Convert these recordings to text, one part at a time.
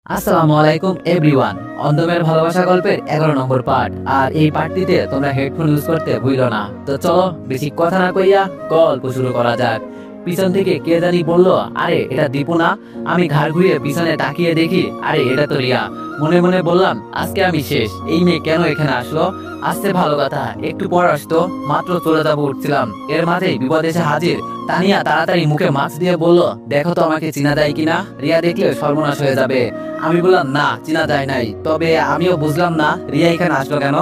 আসসালামু আলাইকুম এভরিওয়ান। অন্ধমের ভালোবাসা গল্পের 11 নম্বর পার্ট। আর এই পার্টটিতে তোমরা হেডফোন ইউজ করতে ভুলো না। তো চলো বেশি কথা না কইয়া গল্প শুরু করা যাক। পিছন থেকে কে জানি বলল, আরে এটা দীপু না? আমি ঘাড় ঘুরিয়ে পিছনে তাকিয়ে দেখি, আরে এটা তো রিয়া। মনে মনে বললাম, আজকে আমি শেষ। এই মেয়ে কেন এখানে আসলো? আসতে ভালো কথা, একটু পর আসতো, মাত্র চলে যাবো উঠছিলাম, এর মাঝেই বিপদ এসে হাজির। তানিয়া তাড়াতাড়ি মুখে মাস্ক দিয়ে বলল, দেখো তো আমাকে চিনা যায় কিনা, রিয়া দেখলে সর্বনাশ হয়ে যাবে। আমি বললাম, না চিনা যায় নাই, তবে আমিও বুঝলাম না রিয়া এখানে আসলো কেন।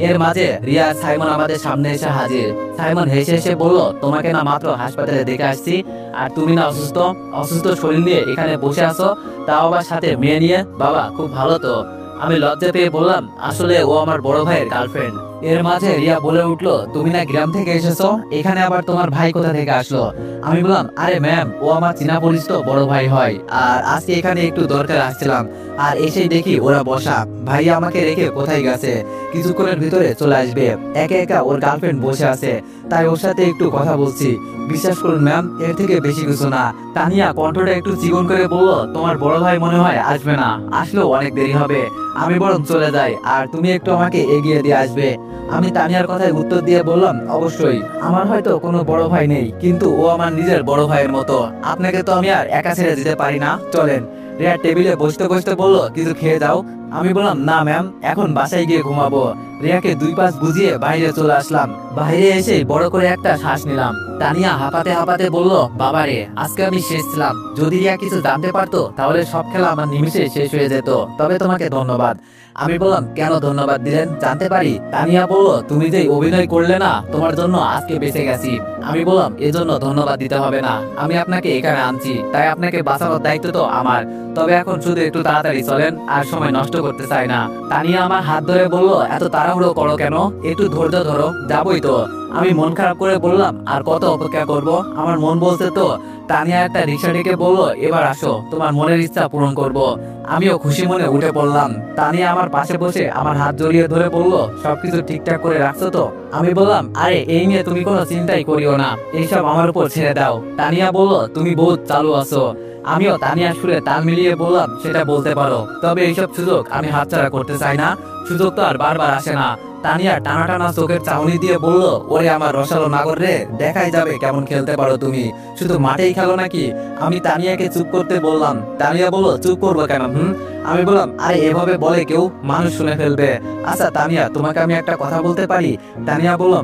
এর মাঝে রিয়া সাইমন আমাদের সামনে এসে হাজির। সাইমন হেসে হেসে বলল, তোমাকে না মাত্র হাসপাতালে দেখে আসছি, আর তুমি না অসুস্থ অসুস্থ শরীর নিয়ে এখানে বসে আছো, তাও আবার সাথে মেয়ে নিয়ে। বাবা খুব ভালো তো। আমি লজ্জা পেয়ে বললাম, আসলে ও আমার বড় ভাইয়ের গার্লফ্রেন্ড। এর মাঝে রিয়া বলে উঠলো, তুমি না গ্রাম থেকে এসেছো, এখানে আবার তোমার ভাই কোথা থেকে আসলো? আমি বললাম, আরে ম্যাম, ও আমার চীনা পরিচিত বড় ভাই হয়, আর আজকে এখানে একটু দরকার আসছিলাম, আর এসেই দেখি ওরা বসা। ভাইয়া আমাকে রেখে কোথায় গেছে, কিছুক্ষণের ভিতরে চলে আসবে। একা একা ওর গার্লফ্রেন্ড বসে আছে, তাই ওর সাথে একটু কথা বলছি। বিশ্বাস করুন ম্যাম, এর থেকে বেশি কিছু না। তানিয়া কণ্ঠটা একটু চিকন করে বলল, তোমার বড় ভাই মনে হয় আসবে না, আসলেও অনেক দেরি হবে, আমি বরং চলে যাই, আর তুমি একটু আমাকে এগিয়ে দিয়ে আসবে। আমি তানিয়ার কথায় উত্তর দিয়ে বললাম, অবশ্যই। আমার হয়তো কোনো বড় ভাই নেই, কিন্তু ও আমার নিজের বড় ভাইয়ের মতো। আপনাকে তো আমি আর একা ছেড়ে দিতে পারি না, চলেন। রিয়া টেবিলে বসতে বসতে বলল, কিছু খেয়ে যাও। আমি বললাম, না ম্যাম, এখন বাসায় গিয়ে ঘুমাবো। রিয়াকে দুই পাশ বুঝিয়ে বাইরে চলে আসলাম। বাইরে এসে বড় করে একটা শ্বাস নিলাম। তানিয়া হাঁপাতে হাঁপাতে বলল, বাবারে, আজকে আমি শেষ ছিলাম। যদি রিয়া কিছু জানতে পারতো তাহলে সব খেলা আমার নিমিষে শেষ হয়ে যেত। তবে তোমাকে ধন্যবাদ। আমি বললাম, কেন ধন্যবাদ দিলেন, জানতে পারি? তানিয়া বলল, তুমি যে অভিনয় করলে না, তোমার জন্য আজকে বেঁচে গেছি। আমি বললাম, এজন্য ধন্যবাদ দিতে হবে না, আমি আপনাকে এখানে আনছি, তাই আপনাকে বাঁচানোর দায়িত্ব তো আমার। তবে এখন শুধু একটু তাড়াতাড়ি চলেন, আর সময় নষ্ট করতে চাই না। তানিয়া আমার হাত ধরে বলল, এত তাড়াহুড়ো করো কেন, একটু ধৈর্য ধরো, যাবই তো। আমি মন খারাপ করে বললাম, আর কত অপেক্ষা করব, আমার মন বলছে তো। তানিয়া একটা রিক্সা ডেকে বলল, এবার আসো, তোমার মনের ইচ্ছা পূরণ করব। আমিও খুশি মনে উঠে পড়লাম। তানিয়া আমার পাশে বসে আমার হাত জড়িয়ে ধরে বলল, সবকিছু ঠিকঠাক করে রাখছো তো? আমি বললাম, আরে এই নিয়ে তুমি কোনো চিন্তাই করিও না, এইসব আমার উপর ছেড়ে দাও। তানিয়া বলল, তুমি বহুত চালু আছো। আমিও তানিয়ার সুরে তাল মিলিয়ে বললাম, সেটা বলতে পারো, তবে এইসব সুযোগ আমি হাতছাড়া করতে চাই না, সুযোগ তো আর বারবার আসে না। তানিয়া টানা টানা চোখের চাউনি দিয়ে বলল, ওরে আমার রসালো নাগর রে, দেখাই যাবে কেমন খেলতে পারো তুমি, শুধু মাঠেই খেলো নাকি? আমি তানিয়াকে চুপ করতে বললাম। তানিয়া বলল, চুপ করবো কেন? আমি বললাম, আরে এভাবে বলে কেউ, মানুষ শুনে ফেলবে। আচ্ছা তানিয়া, তোমাকে আমি একটা কথা বলতে পারি? তানিয়া বলল,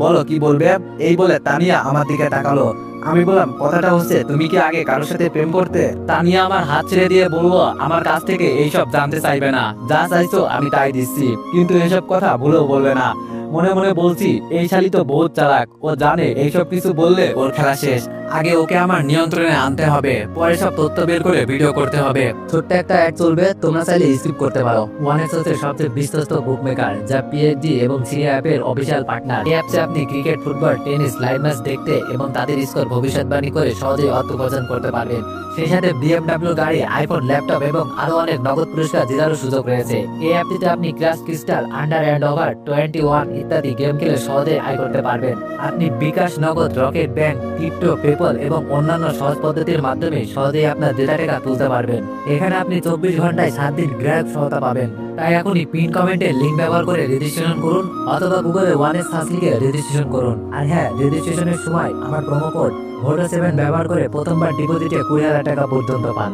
বলো, কি বলবে? এই বলে তানিয়া আমার দিকে তাকালো। আমি বললাম, কথাটা হচ্ছে, তুমি কি আগে কারোর সাথে প্রেম করতে? তানিয়া আমার হাত ছেড়ে দিয়ে বলল, আমার কাছ থেকে এইসব জানতে চাইবে না, যা চাইছো আমি তাই দিচ্ছি, কিন্তু এসব কথা ভুলেও বলবে না। মনে মনে বলছি, এই শালি তো বহুত চালাক, ও জানে এইসব কিছু বললে ওর খেলা শেষ। আগে ওকে আমার নিয়ন্ত্রণে আনতে হবে, পরে সব তথ্য বের করে ভিডিও করতে হবে। ছোট্ট একটা অ্যাড চলবে, তোমরা চাইলে স্কিপ করতে পারো। ওয়ানএক্স হচ্ছে সবচেয়ে বিশ্বস্ত বুকমেকার, যা পিএইচডি এবং সিরিয়া অ্যাপের অফিসিয়াল পার্টনার। এই অ্যাপসে আপনি cricket, football, tennis live match দেখতে এবং তাদের স্কোর ভবিষ্যৎবাণী করে সহজেই অর্থ উপার্জন করতে পারবেন। সেই সাথে BMW গাড়ি, আইফোন, ল্যাপটপ এবং আরো অনেক নগদ পুরস্কার জেতারও সুযোগ রয়েছে। এই অ্যাপটিতে আপনি crush crystal, under and over 21 ইত্যাদি গেম খেলে সহজে আয় করতে পারবেন। আপনি বিকাশ, নগদ, রকেট ব্যাংক, ক্রিপ্টো, পেপল এবং অন্যান্য সহজ পদ্ধতির মাধ্যমে সহজেই আপনার ডেটা টাকা তুলতে পারবেন। এখানে আপনি 24 ঘন্টায় 7 দিন গ্রাহক সহায়তা পাবেন। তাই এখনই পিন কমেন্টে লিংক ব্যবহার করে রেজিস্ট্রেশন করুন, অথবা গুগলে ওয়ানএক্স সার্চ লিখে রেজিস্ট্রেশন করুন। আর হ্যাঁ, রেজিস্ট্রেশনের সময় আমার প্রোমো কোড ভোটো7 ব্যবহার করে প্রথমবার ডিপোজিটে 20,000 টাকা পর্যন্ত পান।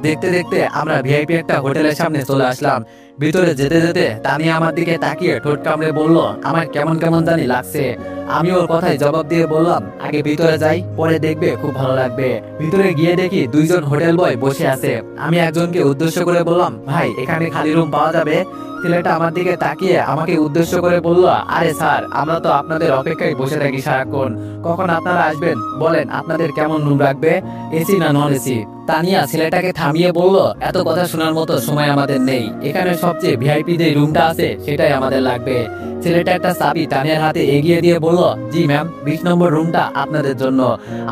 দেখতে দেখতে আমরা ভিআইপি একটা হোটেলের সামনে চলে আসলাম। ভিতরে যেতে যেতে তানিয়া আমার দিকে তাকিয়ে ঠোঁট কামড়ে বলল, আমার কেমন কেমন জানি লাগছে। আমি ওর কথায় জবাব দিয়ে বললাম, আগে ভিতরে যাই, পরে দেখবে খুব ভালো লাগবে। ভিতরে গিয়ে দেখি দুইজন হোটেল বয় বসে আছে। আমি একজনকে উদ্দেশ্য করে বললাম, ভাই এখানে খালি রুম পাওয়া যাবে? ছেলেটা আমার দিকে তাকিয়ে আমাকে উদ্দেশ্য করে বলল, আরে স্যার, আমরা তো আপনাদের অপেক্ষায় বসে থাকি সারাক্ষণ, কখন আপনারা আসবেন বলেন, আপনাদের কেমন রুম রাখবে, এসি না নন এসি? তানিয়া ছেলেটাকে থামিয়ে বলল, এত কথা শোনার মতো সময় আমাদের নেই, এখানে সবচেয়ে ভিআইপি যে রুমটা আছে সেটাই আমাদের লাগবে। ছেলেটা একটা চাবি তানিয়ার হাতে এগিয়ে দিয়ে বলল, জি ম্যাম, 20 নম্বর রুমটা আপনাদের জন্য।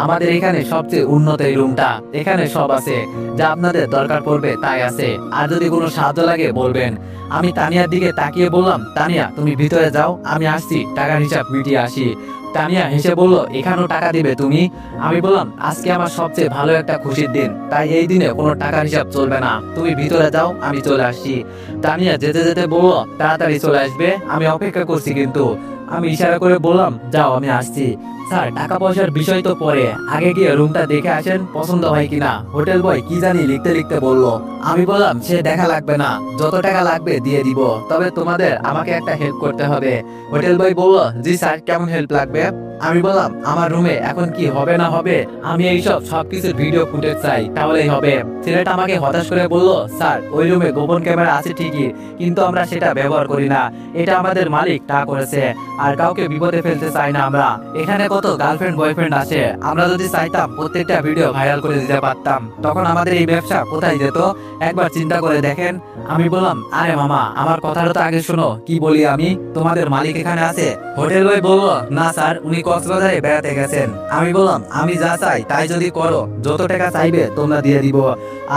আমাদের এখানে সবচেয়ে উন্নত এই রুমটা, এখানে সব আছে, যা আপনাদের দরকার পড়বে তাই আছে, আর যদি কোনো সাহায্য লাগে বলবেন। আমি তানিয়ার দিকে তাকিয়ে বললাম, তানিয়া তুমি ভিতরে যাও, আমি আসছি, টাকার হিসাব মিটিয়ে আসি। তানিয়া হেসে বলল, এখানেও টাকা দিবে তুমি? আমি বললাম, আজকে আমার সবচেয়ে ভালো একটা খুশির দিন, তাই এই দিনে কোনো টাকার হিসাব চলবে না, তুমি ভিতরে যাও, আমি চলে আসছি। তানিয়া যেতে যেতে বলল, তাড়াতাড়ি চলে আসবে, আমি অপেক্ষা করছি। কিন্তু আমি ইশারা করে বললাম, যাও, আমি আসছি। স্যার, টাকা পয়সার বিষয় তো পরে, আগে গিয়ে রুমটা দেখে আসেন, পছন্দ হয় কিনা। হোটেল বয় কি জানি লিখতে লিখতে বলল। আমি বললাম, সে দেখা লাগবে না, যত টাকা লাগবে দিয়ে দিব, তবে তোমাদের আমাকে একটা হেল্প করতে হবে। হোটেল বয় বলল, জি স্যার, কেমন হেল্প লাগবে? আমি বললাম, আমার রুমে এখন কি হবে না হবে, আমি এইসব সবকিছুর ভিডিও ফুটেজ চাই, তাহলেই হবে। ছেলেটা আমাকে হতাশ করে বলল, স্যার, ওই রুমে গোপন ক্যামেরা আছে ঠিকই, কিন্তু আমরা সেটা ব্যবহার করি না, এটা আমাদের মালিক তা করেছে, আর কাউকে বিপদে ফেলতে চাই না আমরা। এখানে কত গার্লফ্রেন্ড বয়ফ্রেন্ড আছে, আমরা যদি চাইতাম প্রত্যেকটা ভিডিও ভাইরাল করে দিতে পারতাম, তখন আমাদের এই ব্যবসা কোথায় যেত, একবার চিন্তা করে দেখেন। আমি বললাম, আরে মামা, আমার কথাটা তো আগে শোনো, কি বলি আমি, তোমাদের মালিক এখানে আছে? হোটেল বয় বলল, না স্যার, উনি কক্সবাজারে বেড়াতে গেছেন। আমি বললাম, আমি যা চাই তাই যদি করো, যত টাকা চাইবে তোমরা দিয়ে দিব,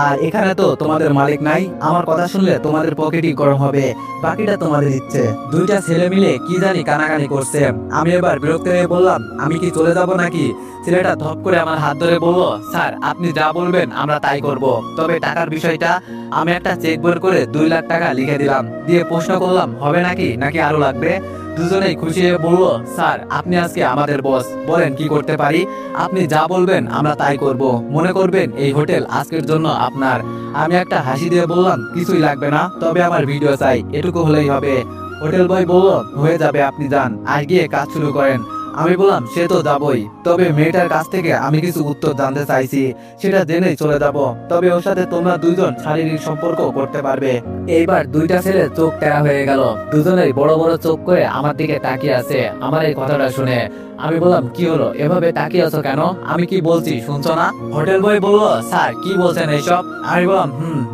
আর এখানে তো তোমাদের মালিক নাই, আমার কথা শুনলে তোমাদের পকেটই গরম হবে, বাকিটা তোমাদের ইচ্ছে। দুইটা ছেলে মিলে কি জানি কানাকানি করছে। আমি এবার বিরক্ত হয়ে বললাম, আমি কি চলে যাব নাকি? ছেলেটা ধপ করে আমার হাত ধরে বলল, স্যার, আপনি যা বলবেন আমরা তাই করব, তবে টাকার বিষয়টা। আমি একটা চেক বের করে 2 লাখ টাকা লিখে দিলাম, দিয়ে প্রশ্ন করলাম, হবে নাকি নাকি আরো লাগবে? দুজনেই খুশি হয়ে বলল, স্যার, আপনি আজকে আমাদের বস, বলেন কি করতে পারি, আপনি যা বলবেন আমরা তাই করব, মনে করবেন এই হোটেল আজকের জন্য আপনার। আমি একটা হাসি দিয়ে বললাম, কিছুই লাগবে না, তবে আমার ভিডিও চাই, এটুকু হলেই হবে। হোটেল বয় বলল, হয়ে যাবে, আপনি যান, আর গিয়ে কাজ শুরু করেন। আমি বললাম, সে তো যাবই, তবে মেয়েটার কাছ থেকে আমি কিছু উত্তর জানতে চাইছি, সেটা জেনেই চলে যাব, তবে ওর সাথে তোমরা দুইজন শারীরিক সম্পর্ক করতে পারবে। এইবার দুইটা ছেলে চোখ টেরা হয়ে গেল, দুজনেই বড় বড় চোখ করে আমার দিকে তাকিয়ে আছে আমার এই কথাটা শুনে। আমি বললাম, কি হলো, এভাবে তাকিয়ে আছো কেন, আমি কি বলছি শুনছো না? হোটেল বয় বলল, স্যার, কি বলছেন এইসব? আমি বললাম,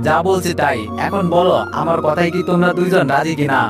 যা বলছি তাই, এখন বলো আমার কথাই কি তোমরা দুইজন রাজি কিনা?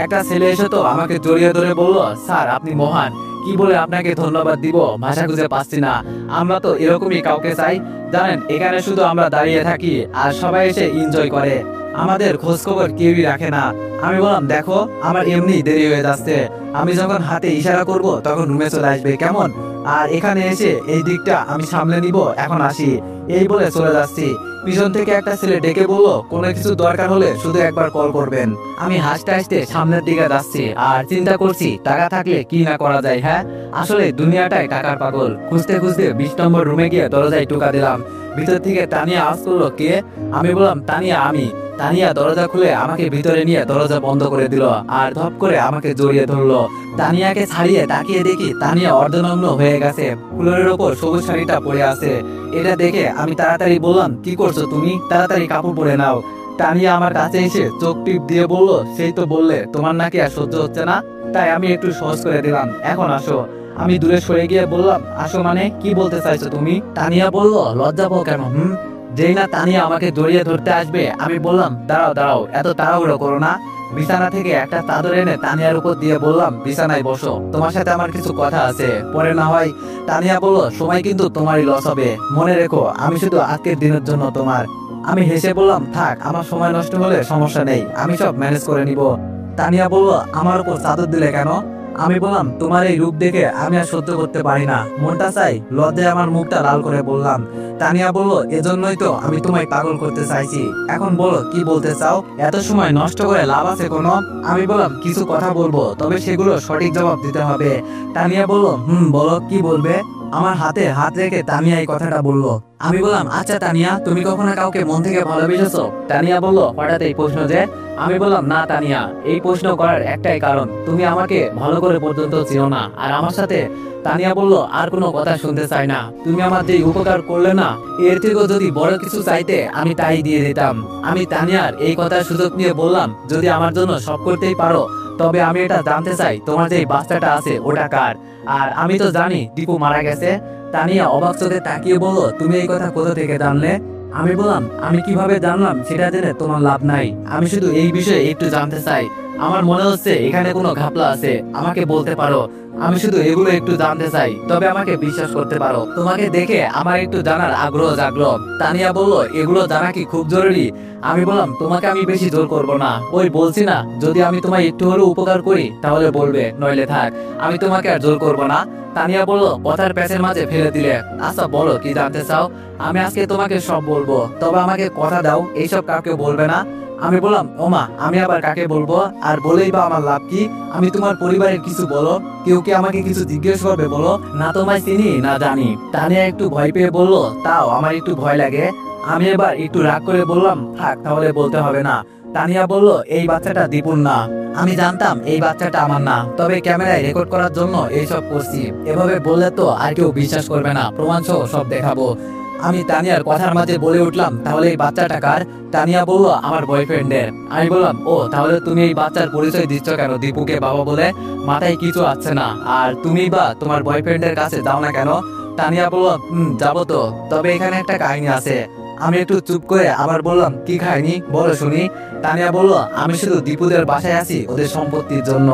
একটা ছেলে এসে তো আমাকে জড়িয়ে ধরে বলল, স্যার, আপনি মহান, কি বলে আপনাকে ধন্যবাদ দিব, ভাষা খুঁজে পাচ্ছি না, আমরা তো এরকমই কাউকে চাই, জানেন, এখানে শুধু আমরা দাঁড়িয়ে থাকি আর সবাই এসে এনজয় করে, আমাদের খোঁজ খবর কেউই রাখে না। আমি বললাম, দেখো, আমার এমনি দেরি হয়ে যাচ্ছে, আমি যখন হাতে ইশারা করব তখন রুমে চলে আসবে, কেমন? আর এখানে এসে এই দিকটা আমি সামলে নিব, এখন আসি, এই বলে চলে যাচ্ছি। পিছন থেকে একটা ছেলে ডেকে বলল, কোনো কিছু দরকার হলে শুধু একবার কল করবেন। আমি হাসতে হাসতে সামনের দিকে যাচ্ছি আর চিন্তা করছি, টাকা থাকলে কি না করা যায়। হ্যাঁ, আসলে দুনিয়াটাই টাকার পাগল। খুঁজতে খুঁজতে 20 নম্বর রুমে গিয়ে দরজায় টোকা দিলাম। ভিতর থেকে তানিয়া আওয়াজ করলো, কে? আমি বললাম, তানিয়া, আমি। তানিয়া দরজা খুলে আমাকে ভিতরে নিয়ে দরজা বন্ধ করে দিল আর ধপ করে আমাকে জড়িয়ে ধরলো। তানিয়াকে ছাড়িয়ে তাকিয়ে দেখি তানিয়া অর্ধনগ্ন হয়ে গেছে, ফ্লোরের ওপর সবুজ শাড়িটা পরে আছে। এটা দেখে আমি তাড়াতাড়ি বললাম, কি করছো তুমি, তাড়াতাড়ি কাপড় পরে নাও। তানিয়া আমার কাছে এসে চোখ টিপ দিয়ে বলল, সেই তো বললে তোমার নাকি আর সহ্য হচ্ছে না, তাই আমি একটু সহজ করে দিলাম, এখন আসো। আমি দূরে সরে গিয়ে বললাম, আসো মানে কি বলতে চাইছো তুমি? তানিয়া বলল, লজ্জা পাও কেন? যেই না তানিয়া আমাকে জড়িয়ে ধরতে আসবে, আমি বললাম, দাঁড়াও দাঁড়াও, এত তাড়াহুড়ো করো না। বিছানা থেকে একটা চাদর এনে তানিয়ার উপর দিয়ে বললাম, বিছানায় বসো, তোমার সাথে আমার কিছু কথা আছে, পরে না হয়। তানিয়া বলল, সময় কিন্তু তোমারই লস হবে, মনে রেখো আমি শুধু আজকের দিনের জন্য তোমার। আমি হেসে বললাম, থাক, আমার সময় নষ্ট হলে সমস্যা নেই, আমি সব ম্যানেজ করে নিব। তানিয়া বলল, আমার উপর চাদর দিলে কেন? আমি বললাম, তোমার এই রূপ দেখে আমি আর সহ্য করতে পারি না, মনটা চাই। লজ্জায় আমার মুখটা লাল করে বললাম। তানিয়া বলল, এজন্যই তো আমি তোমায় পাগল করতে চাইছি, এখন বলো কি বলতে চাও, এত সময় নষ্ট করে লাভ আছে কোনো? আমি বললাম, কিছু কথা বলবো, তবে সেগুলো সঠিক জবাব দিতে হবে। তানিয়া বলল, বলো কি বলবে। আমার হাতে হাত রেখে তানিয়া এই কথাটা বললো। আমি বললাম, আচ্ছা তানিয়া, তুমি কখনো কাউকে মন থেকে ভালোবেসেছো? তানিয়া বলল, হঠাৎ এই প্রশ্ন যে? আমি বললাম, না তানিয়া, এই প্রশ্ন করার একটাই কারণ, তুমি আমাকে ভালো করে পর্যন্ত চিনো না আর আমার সাথে। তানিয়া বলল, আর কোনো কথা শুনতে চাই না, তুমি আমার যে উপকার করলে না, এর থেকেও যদি বড় কিছু চাইতে আমি তাই দিয়ে দিতাম। আমি তানিয়ার এই কথার সুযোগ নিয়ে বললাম, যদি আমার জন্য সব করতেই পারো, তবে আমি এটা জানতে চাই, তোমার যে বাচ্চাটা আছে ওটা কার? আর আমি তো জানি দীপু মারা গেছে। তানিয়া অবাক চোখে তাকিয়ে বলল, তুমি এই কথা কোথা থেকে জানলে? আমি বললাম, আমি কিভাবে জানলাম সেটা জেনে তোমার লাভ নাই, আমি শুধু এই বিষয়ে একটু জানতে চাই, আমার মনে হচ্ছে এখানে কোনো ঘাপলা আছে, আমাকে বলতে পারো। আমি শুধু এগুলো একটু জানতে চাই, তবে আমাকে বিশ্বাস করতে পারো। তোমাকে দেখে আমার একটু জানার আগ্রহ জাগলো। তানিয়া বলল, এগুলো জানা কি খুব জরুরি? আমি বললাম, তোমাকে আমি বেশি জোর করব না। ওই বলছি না, যদি আমি তোমায় একটু হলেও উপকার করি তাহলে বলবে, নইলে থাক। আমি তোমাকে আর জোর করব না। তানিয়া বলল, কথার প্যাচের মাঝে ফেলে দিলে। আচ্ছা বলো, কি জানতে চাও? আমি আজকে তোমাকে সব বলবো, তবে আমাকে কথা দাও এইসব কাউকে বলবে না। আমি বললাম, ওমা, আমি আবার কাকে বলবো? আর বলেই বা আমার লাভ কি? আমি তোমার পরিবারের কিছু বলো, কেউ কি আমাকে কিছু জিজ্ঞেস করবে বলো? না তোমায় চিনি না জানি। তানিয়া একটু ভয় পেয়ে বলল, তাও আমার একটু ভয় লাগে। আমি এবার একটু রাগ করে বললাম, থাক তাহলে বলতে হবে না। তানিয়া বলল, এই বাচ্চাটা দীপুর না। আমি জানতাম এই বাচ্চাটা আমার না, তবে ক্যামেরায় রেকর্ড করার জন্য এইসব করছি। এভাবে বললে তো আর কেউ বিশ্বাস করবে না, প্রমাণ সহ সব দেখাবো। আমি তানিয়ার কথার মাঝে বলে উঠলাম, তাহলে এই বাচ্চাটা কার? তানিয়া বলল, আমার বয়ফ্রেন্ডের। আমি বললাম, ও তাহলে তুমি এই বাচ্চার পরিচয় দিচ্ছ কেন দীপুকে বাবা বলে? মাথায় কিছু আসছে না? আর তুমি বা তোমার বয়ফ্রেন্ডের কাছে যাও না কেন? তানিয়া বলল, যাবো তো, তবে এখানে একটা কাহিনী আছে। আমি একটু চুপ করে আবার বললাম, কি কাহিনী বলো শুনি। তানিয়া বলল, আমি শুধু দীপুদের বাসায় আছি ওদের সম্পত্তির জন্য।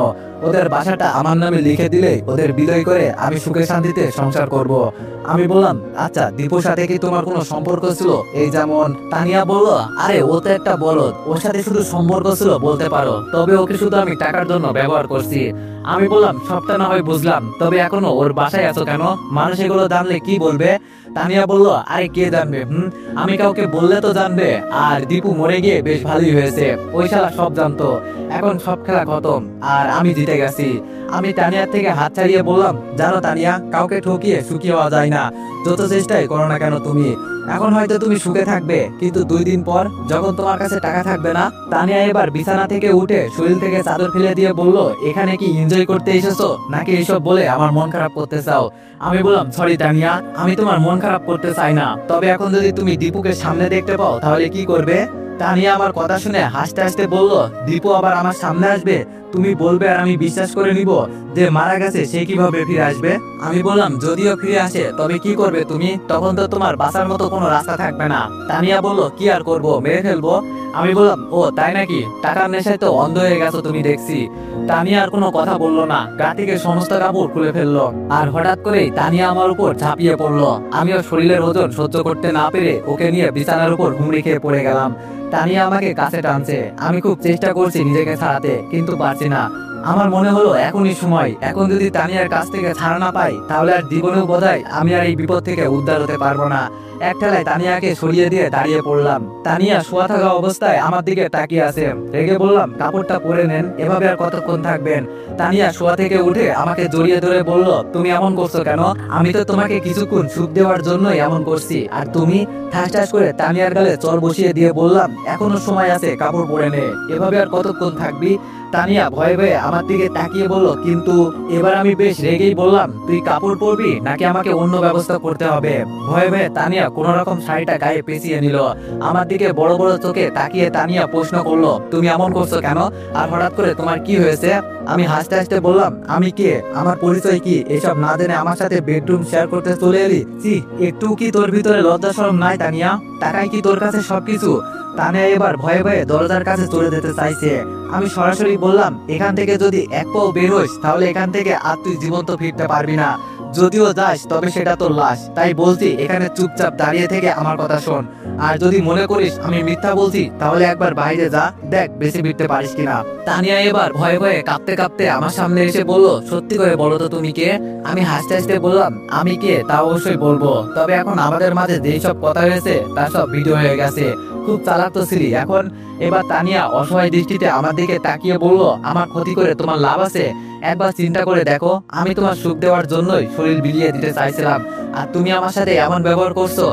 ওদের বাসাটা আমার নামে লিখে দিলে ওদের বিদায় করে আমি সুখে শান্তিতে সংসার করব। আমি বললাম, আচ্ছা দীপুর সাথে কি তোমার কোনো সম্পর্ক ছিল? এই যেমন। তানিয়া বলল, আরে ও তো একটা বলদ, ওর সাথে শুধু সম্পর্ক ছিল বলতে পারো, তবে ওকে শুধু আমি টাকার জন্য ব্যবহার করছি। আমি বললাম, সবটা না হয় বুঝলাম, তবে এখনো ওর বাসায় আছো কেন? মানুষ এগুলো জানলে কি বলবে? তানিয়া বলল, আরে কে জানবে? আমি কাউকে বললে তো জানবে। আর দীপু মরে গিয়ে বেশ ভালোই হয়েছে, ওই শালা সব জানতো। এখন সব খেলা খতম, আর আমি জিতে গেছি। আমি তানিয়ার থেকে হাত ছাড়িয়ে বললাম, জানো তানিয়া, কাউকে ঠকিয়ে সুখী হওয়া যায় না, যত চেষ্টাই করো না কেন তুমি। এখন হয়তো তুমি সুখে থাকবে, কিন্তু 2 দিন পর যখন তোমার কাছে টাকা থাকবে না। তানিয়া এবার বিছানা থেকে উঠে শরীর থেকে চাদর ফেলে দিয়ে বলল, এখানে কি এনজয় করতে এসেছো নাকি এইসব বলে আমার মন খারাপ করতে চাও? আমি বললাম, সরি তানিয়া, আমি তোমার মন খারাপ করতে চাই না, তবে এখন যদি তুমি দীপুকে সামনে দেখতে পাও তাহলে কি করবে? তানিয়া আমার কথা শুনে হাসতে হাসতে বলল, দীপু আবার আমার সামনে আসবে? তুমি বলবে আর আমি বিশ্বাস করে নিব যে মারা গেছে, সে কিভাবে ফিরে আসবে? আমি বললাম, যদিও ফিরে আসে তবে কি করবে তুমি? তখন তো তোমার বাঁচার মতো কোনো রাস্তা থাকবে না। তানিয়া বলল, কি আর করব, মেরে ফেলবো। আমি বললাম, ও তাই নাকি? টাকার নেশায় তো অন্ধ হয়ে গেছো তুমি দেখছি। তানিয়া আর কোনো কথা বললো না, গা থেকে সমস্ত কাপড় খুলে ফেললো। আর হঠাৎ করেই তানিয়া আমার উপর ঝাঁপিয়ে পড়লো। আমিও শরীরের ওজন সহ্য করতে না পেরে ওকে নিয়ে বিছানার উপর হুমড়ি খেয়ে পড়ে গেলাম। তানিয়া আমাকে কাছে টানছে, আমি খুব চেষ্টা করছি নিজেকে ছাড়াতে, কিন্তু পারছি না। আমার মনে হলো এখনই সময়, এখন যদি তানিয়ার কাছ থেকে ছাড়া না পাই তাহলে আর জীবনেও বোধহয় আমি আর এই বিপদ থেকে উদ্ধার হতে পারবো না। এক ঠেলায় তানিয়াকে সরিয়ে দিয়ে দাঁড়িয়ে পড়লাম। তানিয়া শোয়া থাকা অবস্থায় আমার দিকে তাকিয়ে আছে। রেগে বললাম, কাপড়টা পরে নেন, এভাবে আর কতক্ষণ থাকবেন? তানিয়া শোয়া থেকে উঠে আমাকে জড়িয়ে ধরে বলল, তুমি এমন করছো কেন? আমি তো তোমাকে কিছুক্ষণ সুখ দেওয়ার জন্যই এমন করছি, আর তুমি? ঠাস ঠাস করে তানিয়ার গালে চর বসিয়ে দিয়ে বললাম, এখনো সময় আছে, কাপড় পরে নে, এভাবে আর কতক্ষণ থাকবি? তানিয়া ভয়ে ভয়ে আমার দিকে তাকিয়ে বলল, কিন্তু। এবার আমি বেশ রেগেই বললাম, তুই কাপড় পরবি নাকি আমাকে অন্য ব্যবস্থা করতে হবে? ভয়ে ভয়ে তানিয়া কোন রকম শাড়িটা গায়ে পেঁচিয়ে নিল। আমার দিকে বড় বড় চোখে তাকিয়ে তানিয়া প্রশ্ন করলো, তুমি এমন করছো কেন? আর হঠাৎ করে তোমার কি হয়েছে? আমি হাসতে হাসতে বললাম, আমি কে, আমার পরিচয় কি, এসব না জেনে আমার সাথে বেডরুম শেয়ার করতে চলে এলি? ছি, একটু কি তোর ভিতরে লজ্জা শরম নাই তানিয়া? টাকাই কি তোর কাছে সবকিছু? তানিয়া এবার ভয়ে ভয়ে দরজার কাছে চলে যেতে চাইছে। আমি সরাসরি বললাম, এখান থেকে যদি এক পাও বের হইস তাহলে এখান থেকে আর তুই জীবন্ত ফিরতে পারবি না। যদিও যাস তবে সেটা তোর লাশ। তাই বলছি, এখানে চুপচাপ দাঁড়িয়ে থেকে আমার কথা শোন। আর যদি মনে করিস আমি মিথ্যা বলছি তাহলে একবার বাইরে যা, দেখ বেঁচে ফিরতে পারিস কিনা। তানিয়া এবার ভয়ে ভয়ে কাঁপতে কাঁপতে আমার সামনে এসে বলল, সত্যি করে বলো তো তুমি কে? আমি হাসতে হাসতে বললাম, আমি কে তা অবশ্যই বলবো, তবে এখন আমাদের মাঝে যেই সব কথা হয়েছে তার সব ভিডিও হয়ে গেছে। খুব চালাক তো ছিলি এখন। এবার তানিয়া অসহায় দৃষ্টিতে আমার দিকে তাকিয়ে বলল, আমার ক্ষতি করে তোমার লাভ আছে? একবার চিন্তা করে দেখো, আমি তোমার সুখ দেওয়ার জন্যই শরীর বিলিয়ে দিতে চাইছিলাম, আর তুমি আমার সাথে এমন ব্যবহার করছো।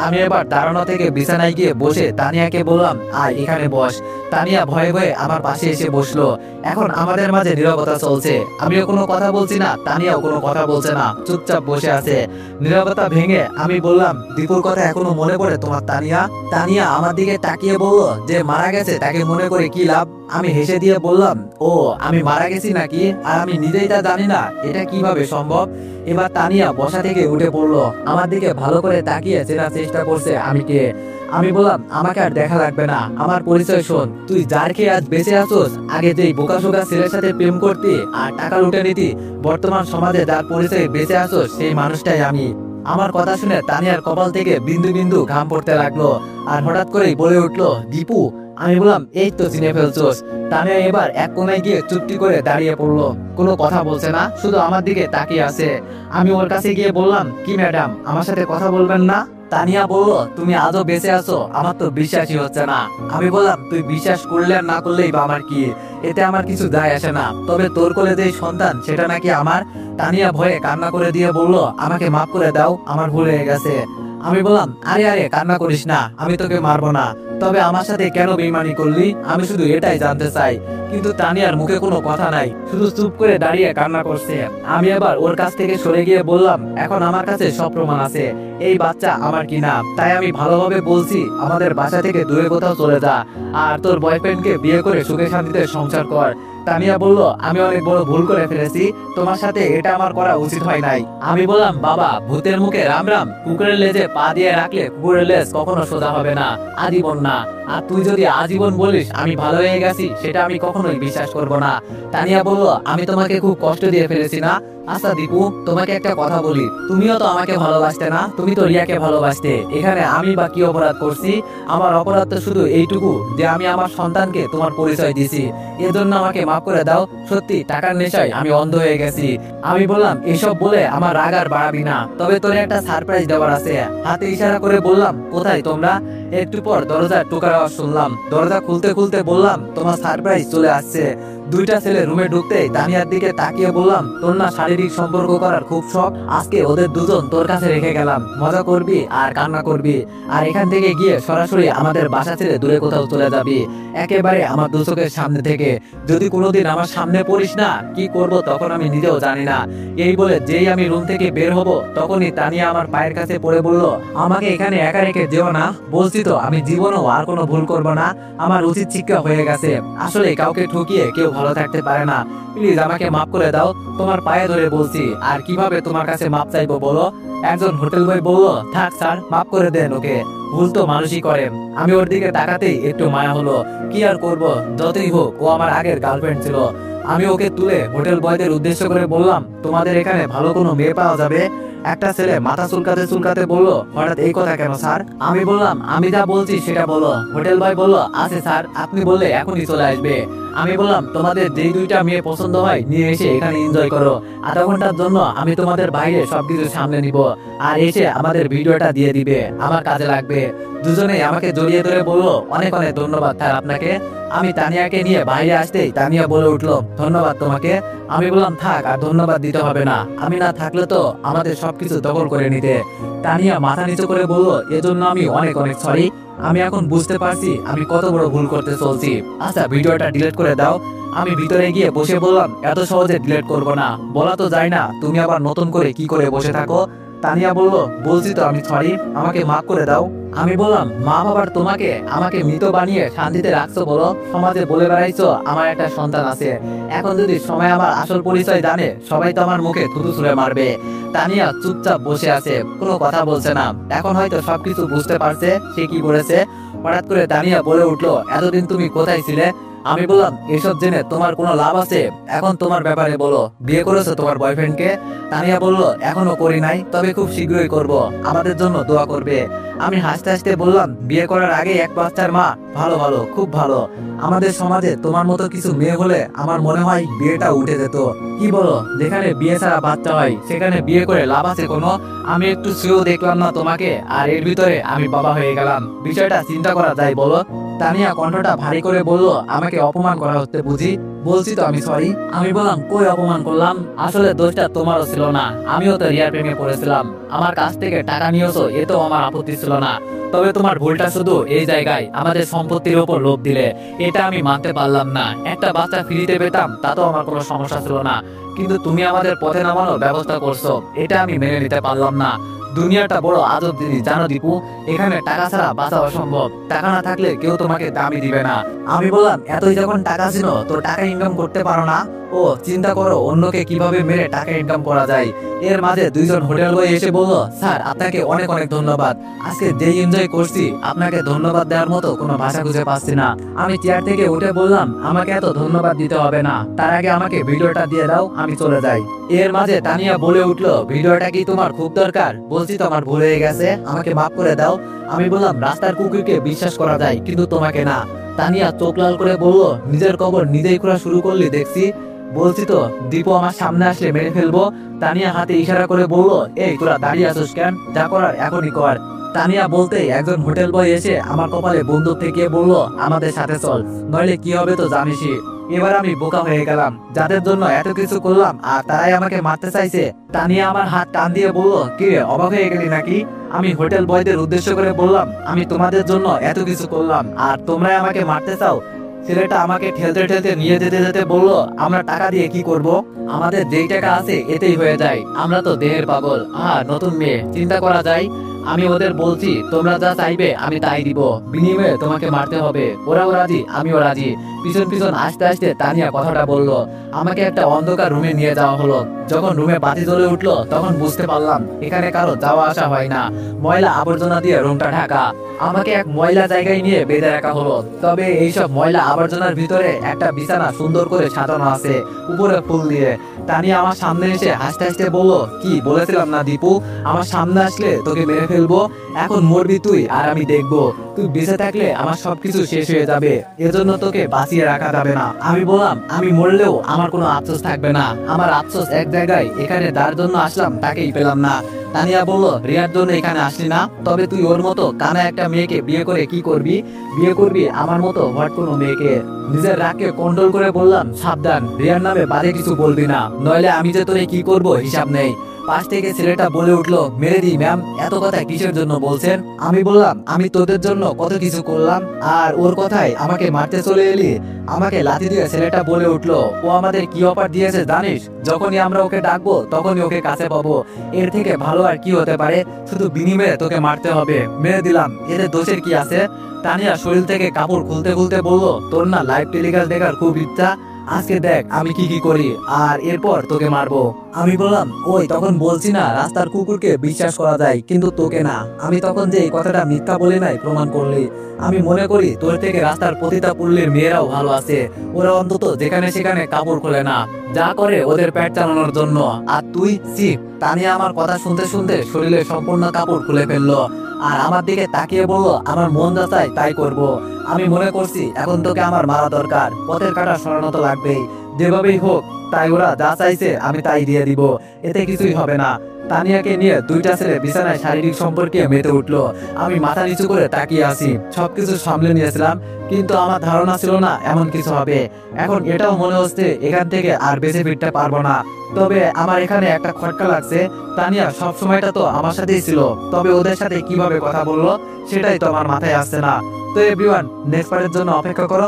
আমি এবার দাঁড়ানো থেকে বিছানায় গিয়ে বসে তানিয়াকে বললাম, আয় এখানে বস। তানিয়া ভয়ে ভয়ে আমার পাশে এসে বসলো। এখন আমাদের মাঝে নীরবতা চলছে। আমিও কোনো কথা বলছি না, তানিয়াও কোনো কথা বলছে না, চুপচাপ বসে আছে। নীরবতা ভেঙে আমি বললাম, দীপুর কথা এখনো মনে পড়ে তোমার তানিয়া? তানিয়া আমার দিকে তাকিয়ে বলল, যে মারা গেছে তাকে মনে করে কি লাভ? আমি হেসে দিয়ে বললাম, ও আমি মারা গেছি নাকি? আর আমি নিজেই তা জানি না, এটা কিভাবে সম্ভব? এবার তানিয়া বসা থেকে উঠে পড়লো, আমার দিকে ভালো করে তাকিয়ে চেনার চেষ্টা করছে আমি কে। আমি বললাম আমাকে আর দেখা লাগবে না, আমার পরিচয় শোন। তুই যার খেয়ে আজ বেঁচে আছোস, আগে যেই বোকাশোকা ছেলের সাথে প্রেম করতি আর টাকা লুটে নিতি, বর্তমান সমাজে যার পরিচয়ে বেঁচে আছোস সেই মানুষটাই আমি। আমার কথা শুনে তানিয়ার কপাল থেকে বিন্দু বিন্দু ঘাম পড়তে লাগলো আর হঠাৎ করেই বলে উঠলো, দীপু। আমি বললাম এই তো চিনে ফেলছোস। তানিয়া এবার এক কোনায় গিয়ে চুপটি করে দাঁড়িয়ে পড়লো, কোনো কথা বলছে না, শুধু আমার দিকে তাকিয়ে আছে। আমি ওর কাছে গিয়ে বললাম, কি ম্যাডাম, আমার সাথে কথা বলবেন না? তানিয়া বলল, তুমি আজও বেঁচে আছো, আমার তো বিশ্বাসই হচ্ছে না। আমি বললাম, তুই বিশ্বাস করলে আর না করলেই বা আমার কি, এতে আমার কিছু যায় আসে না, তবে তোর কোলে যে সন্তান সেটা নাকি আমার। তানিয়া ভয়ে কান্না করে দিয়ে বলল, আমাকে মাফ করে দাও, আমার ভুল হয়ে গেছে। আমি বললাম, আরে আরে কান্না করিস না, আমি তোকে মারবো না, তবে আমার সাথে কেন বেইমানি করলি আমি শুধু এটাই জানতে চাই। কিন্তু তানিয়ার মুখে কোনো কথা নাই, শুধু চুপ করে দাঁড়িয়ে কান্না করছে। আমি এবার ওর কাছ থেকে সরে গিয়ে বললাম, এখন আমার কাছে সব প্রমাণ আছে এই বাচ্চা আমার কিনা, তাই আমি ভালোভাবে বলছি আমাদের বাসা থেকে দূরে কোথাও চলে যা আর তোর বয়ফ্রেন্ডকে বিয়ে করে সুখে শান্তিতে সংসার কর। তানিয়া বলল, আমি অনেক বড় ভুল করে ফেলেছি, তোমার সাথে এটা আমার করা উচিত হয় নাই। আমি বললাম, বাবা, ভূতের মুখে রাম রাম, কুকুরের লেজে পা দিয়ে রাখলে কুকুরের লেজ কখনো সোজা হবে না, আজীবন না। আর তুই যদি আজীবন বলিস আমি ভালো হয়ে গেছি, সেটা আমি কখনোই বিশ্বাস করব না। তানিয়া বলল, আমি তোমাকে খুব কষ্ট দিয়ে ফেলেছি না? আচ্ছা দীপু, তোমাকে একটা কথা বলি, তুমিও তো আমাকে ভালোবাসতে না, তুমি তো রিয়াকে ভালোবাসতে, এখানে আমি বা কি অপরাধ করছি? আমার অপরাধ তো শুধু এইটুকু যে আমি আমার সন্তানকে তোমার পরিচয় দিছি, এজন্য আমাকে মাফ করে দাও। সত্যি টাকার নেশায় আমি অন্ধ হয়ে গেছি। আমি বললাম, এসব বলে আমার রাগ আর বাড়াবি না, তবে তোর একটা সারপ্রাইজ দেওয়ার আছে। হাতে ইশারা করে বললাম, কোথায় তোমরা? একটু পর দরজার টোকার আওয়াজ শুনলাম, দরজা খুলতে খুলতে বললাম, তোমার সারপ্রাইজ চলে আসছে। দুইটা ছেলে রুমে ঢুকতেই তানিয়ার দিকে তাকিয়ে বললাম, তোর না শারীরিক সম্পর্ক করার খুব শখ, আজকে ওদের দুজন তোর কাছে রেখে গেলাম, মজা করবি আর কান্না করবি, আর এখান থেকে গিয়ে সরাসরি আমাদের বাসা ছেড়ে দূরে কোথাও চলে যাবি, একেবারে আমার দু চোখের সামনে থেকে। যদি কোনোদিন আমার সামনে পড়িস না, কি করব তখন আমি নিজেও জানি না। এই বলে যেই আমি রুম থেকে বের হব, তখনই তানিয়া আমার পায়ের কাছে পড়ে বলল, আমাকে এখানে একা রেখে যেও না, বলছি তো আমি জীবনও আর কোনো ভুল করব না, আমার উচিত শিক্ষা হয়ে গেছে। আসলে কাউকে ঠকিয়ে কেউ ভালো থাকতে পারে না, প্লিজ আমাকে মাফ করে দাও, তোমার পায়ে ধরে বলছি। আর কিভাবে তোমার কাছে মাপ চাইবো বলো? একজন হোটেল বয় বলল, থাক স্যার, মাফ করে দেন ওকে, ভুল তো মানুষই করে। আমি ওর দিকে তাকাতেই একটু মায়া হলো, কি আর করব, যতই হোক ও আমার আগের গার্লফ্রেন্ড ছিল। আমি ওকে তুলে হোটেল বয়দের উদ্দেশ্য করে বললাম, তোমাদের এখানে ভালো কোনো মেয়ে পাওয়া যাবে? একটা ছেলে মাথা চুলকাতে চুলকাতে বলল, হঠাৎ এই কথা কেন স্যার? আমি বললাম, আমি যা বলছি সেটা বলো। হোটেল বয় বলল, আছে স্যার, আপনি বললে এখনই চলে আসবে। আমি বললাম, তোমাদের যেই দুইটা মেয়ে পছন্দ হয় নিয়ে এসে এখানে এনজয় করো, আধা ঘন্টার জন্য আমি তোমাদের বাইরে সবকিছু সামনে নিব, আর এসে আমাদের ভিডিওটা দিয়ে দিবে, আমার কাজে লাগবে। দুজনেই আমাকে জড়িয়ে ধরে বললো, অনেক অনেক ধন্যবাদ স্যার আপনাকে। আমি তানিয়াকে নিয়ে বাইরে আসতেই তানিয়া বলে উঠলো, ধন্যবাদ তোমাকে। আমি বললাম, থাক, আর ধন্যবাদ দিতে হবে না, আমি না থাকলে তো আমাদের সবকিছু দখল করে নিতে। তানিয়া মাথা নিচু করে বললো, এজন্য আমি অনেক অনেক সরি, আমি এখন বুঝতে পারছি আমি কত বড় ভুল করতে চলছি। আচ্ছা ভিডিওটা ডিলিট করে দাও। আমি ভিতরে গিয়ে বসে বললাম, এত সহজে ডিলিট করবো না, বলা তো যায় না, তুমি আবার নতুন করে কি করে বসে থাকো? তানিয়া বলল, বলছি তো আমি সরি, আমাকে মাফ করে দাও। আমি বললাম, মা বাবার তোমাকে আমাকে মৃত বানিয়ে শান্তিতে রাখছো বলো, সমাজে বলে বেড়াইছো আমার একটা সন্তান আছে, এখন যদি সময় আমার আসল পরিচয় জানে, সবাই তো আমার মুখে থুতু ছুঁড়ে মারবে। তানিয়া চুপচাপ বসে আছে, কোনো কথা বলছে না, এখন হয়তো সবকিছু বুঝতে পারছে সে কি করেছে। হঠাৎ করে তানিয়া বলে উঠলো, এতদিন তুমি কোথায় ছিলে? আমি বললাম, এসব জেনে তোমার কোনো লাভ আছে? এখন তোমার ব্যাপারে বলো, বিয়ে করেছো তোমার বয়ফ্রেন্ডকে? তানিয়া বলল, এখনো করি নাই, তবে খুব শীঘ্রই করব, আমাদের জন্য দোয়া করবে। আমি হাসতে হাসতে বললাম, বিয়ে করার আগে এক বাচ্চার মা, ভালো ভালো, খুব ভালো। আমাদের সমাজে তোমার মতো কিছু মেয়ে হলে আমার মনে হয় বিয়েটা উঠে যেত। কি বলো, যেখানে বিয়ে ছাড়া বাচ্চা হয় সেখানে বিয়ে করে লাভ আছে কোনো? আমি একটু শুয়েও দেখলাম না তোমাকে, আর এর ভিতরে আমি বাবা হয়ে গেলাম, বিষয়টা চিন্তা করা যায় বলো? তানিয়া কণ্ঠটা ভারী করে বলল, আমাকে অপমান করা হচ্ছে বুঝি? বলছি তো আমি সরি। আমি বললাম, কই অপমান করলাম, আসলে দোষটা তোমারও ছিল না, আমিও তো রিয়ার প্রেমে পড়েছিলাম, আমার কাছ থেকে টাকা নিয়েছো এতেও আমার আপত্তি ছিল না, তবে তোমার ভুলটা শুধু এই জায়গায়, আমাদের সম্পত্তির উপর লোভ দিলে, এটা আমি মানতে পারলাম না। একটা বাচ্চা ফ্রিতে পেতাম তাতেও আমার কোনো সমস্যা ছিল না, কিন্তু তুমি আমাদের পথে নামানোর ব্যবস্থা করছো, এটা আমি মেনে নিতে পারলাম না। দুনিয়াটা বড় আজব জিনিস জানো দীপু, এখানে টাকা ছাড়া বাঁচা অসম্ভব। টাকা না থাকলে কেউ তোমাকে দামই দিবে না। আমি বললাম, এতই যখন টাকা ছিল তো টাকা ইনকাম করতে পারো না? ও চিন্তা করো অন্যকে কিভাবে মেরে টাকা ইনকাম করা যায়। এর মাঝে দুইজন হোটেল বয় এসে বলল, স্যার আপনাকে অনেক অনেক ধন্যবাদ, আজকে যেই এনজয় করছি আপনাকে ধন্যবাদ দেওয়ার মতো কোনো ভাষা খুঁজে পাচ্ছি না। আমি চেয়ার থেকে উঠে বললাম, আমাকে এত ধন্যবাদ দিতে হবে না, তার আগে আমাকে ভিডিওটা দিয়ে দাও, আমি চলে যাই। এর মাঝে তানিয়া বলে উঠলো, ভিডিওটা কি তোমার খুব দরকার? বলছি তো আমার ভুল হয়ে গেছে, আমাকে মাফ করে দাও। আমি বললাম, রাস্তার কুকুরকে বিশ্বাস করা যায় কিন্তু তোমাকে না। তানিয়া চোখ লাল করে বলল, নিজের কবর নিজেই খোঁড়া শুরু করলি দেখছি। বলছি তো দীপু আমার সামনে আসলে মেরে ফেলবো। তানিয়া হাতে ইশারা করে বলল, এই তোরা দাঁড়িয়ে আছিস কেন? যা করার এখনই কর। তানিয়া বলতে একজন হোটেল বয় এসে আমার কপালে বন্দুক থেকে বলল, আমাদের সাথে চল, নইলে কি হবে তো জানিসই। এবার আমি বোকা হয়ে গেলাম, যাদের জন্য এত কিছু করলাম আর তারাই আমাকে মারতে চাইছে। তানিয়া আমার হাত টান দিয়ে বলল, কি রে অবাক হয়ে গেলি নাকি? আমি হোটেল বয়দের উদ্দেশ্য করে বললাম, আমি তোমাদের জন্য এত কিছু করলাম আর তোমরাই আমাকে মারতে চাও? ছেলেটা আমাকে ঠেলতে ঠেলতে নিয়ে যেতে যেতে বলল, আমরা টাকা দিয়ে কি করব? আমাদের যেই টাকা আছে এতেই হয়ে যায়, আমরা তো দেহের পাগল। নতুন মেয়ে, চিন্তা করা যায়। আমি ওদের বলছি, তোমরা যা চাইবে আমি তাই দিব, বিনিময়ে তোমাকে মারতে হবে। ওরাও রাজি, আমিও রাজি। পিছন পিছন আসতে আসতে তানিয়া কথাটা বলল। আমাকে একটা অন্ধকার রুমে নিয়ে যাওয়া হলো। যখন রুমে বাতি জ্বলে উঠলো তখন বুঝতে পারলাম এখানে কারো যাওয়া আসা হয় না, ময়লা আবর্জনা দিয়ে রুমটা ঢাকা। আমাকে এক ময়লা জায়গায় নিয়ে বেঁধে রাখা হলো। তবে এইসব ময়লা আবর্জনার ভিতরে একটা বিছানা সুন্দর করে সাজানো আছে, উপরে ফুল দিয়ে। তানিয়া আমার সামনে এসে হাসতে হাসতে বলল, কি বলেছিলাম না দীপু, আমার সামনে আসলে তোকে মেরে ফেলবো। এখন মরবি তুই আর আমি দেখবো। তুই বেঁচে থাকলে আমার সবকিছু শেষ হয়ে যাবে, এজন্য তোকে বাঁচিয়ে রাখা যাবে না। আমি বললাম, আমি মরলেও আমার কোনো আফসোস থাকবে না। আমার আফসোস এক জায়গায়, এখানে যার জন্য আসলাম তাকেই পেলাম না। তানিয়া বলল, রিয়ার জন্য এখানে আসলি না? তবে তুই ওর মতো কানা একটা মেয়েকে বিয়ে করে কি করবি? বিয়ে করবি আমার মতো হট কোনো মেয়েকে। নিজের রাগকে কন্ট্রোল করে বললাম, সাবধান, রিয়ার নামে বাজে কিছু বলবি না, নইলে আমি যে তোরে কি করব হিসাব নেই। পাশ থেকে ছেলেটা বলে উঠলো, মেরে দি ম্যাম, এত কথা কিসের জন্য বলছেন? আমি বললাম, আমি তোদের জন্য কত কিছু করলাম আর ওর কথায় আমাকে মারতে চলে এলি? আমাকে লাথি দিয়ে ছেলেটা বলে উঠলো, ও আমাদের কি অফার দিয়েছে জানিস? যখনই আমরা ওকে ডাকবো তখনই ওকে কাছে পাবো। এর থেকে ভালো আর কি হতে পারে? শুধু বিনিময়ে তোকে মারতে হবে। মেরে দিলাম, এতে দোষের কি আছে? তানিয়া শরীর থেকে কাপড় খুলতে খুলতে বলল, তোর না লাইভ টেলিকাস্ট দেখার খুব ইচ্ছা, আজকে দেখ আমি কি কি করি আর এরপর তোকে মারবো। আমি বললাম, ওই তখন বলছি না রাস্তার কুকুরকে বিশ্বাস করা যায় কিন্তু তোকে না। আমি তখন যে এই কথাটা মিথ্যা বলি নাই প্রমাণ করলি। আমি মনে করি তোর থেকে রাস্তার প্রতিটা পুল্লির মেয়েরাও ভালো আছে, ওরা অন্তত যেখানে সেখানে কাপড় খোলে না, যা করে ওদের পেট চালানোর জন্য। আর তুই চিপ। তানিয়া আমার কথা শুনতে শুনতে শরীরে সম্পূর্ণ কাপড় খুলে ফেললো আর আমার দিকে তাকিয়ে বলল, আমার মন যা চায় তাই করব। আমি মনে করছি এখন তোকে আমার মারা দরকার, পথের কাটা সরানো তো লাগবেই। যেভাবেই হোক, তাই ওরা যা চাইছে আমি তাই দিয়ে দিব, এতে কিছুই হবে না। তানিয়াকে নিয়ে দুইটা ছেলে বিছানায় শারীরিক সম্পর্কে মেতে উঠলো। আমি মাথা নিচু করে তাকিয়ে আছি। সবকিছু সামলে নিয়েছিলাম কিন্তু আমার ধারণা ছিল না এমন কিছু হবে। এখন এটাও মনে হচ্ছে এখান থেকে আর বেঁচে ফিরতে পারবো না। তবে আমার এখানে একটা খটকা লাগছে, তানিয়া সব সময়টা তো আমার সাথেই ছিল, তবে ওদের সাথে কিভাবে কথা বললো সেটাই তো আমার মাথায় আসছে না। তো এভরিওয়ান, নেক্সট পার্টের জন্য অপেক্ষা করো।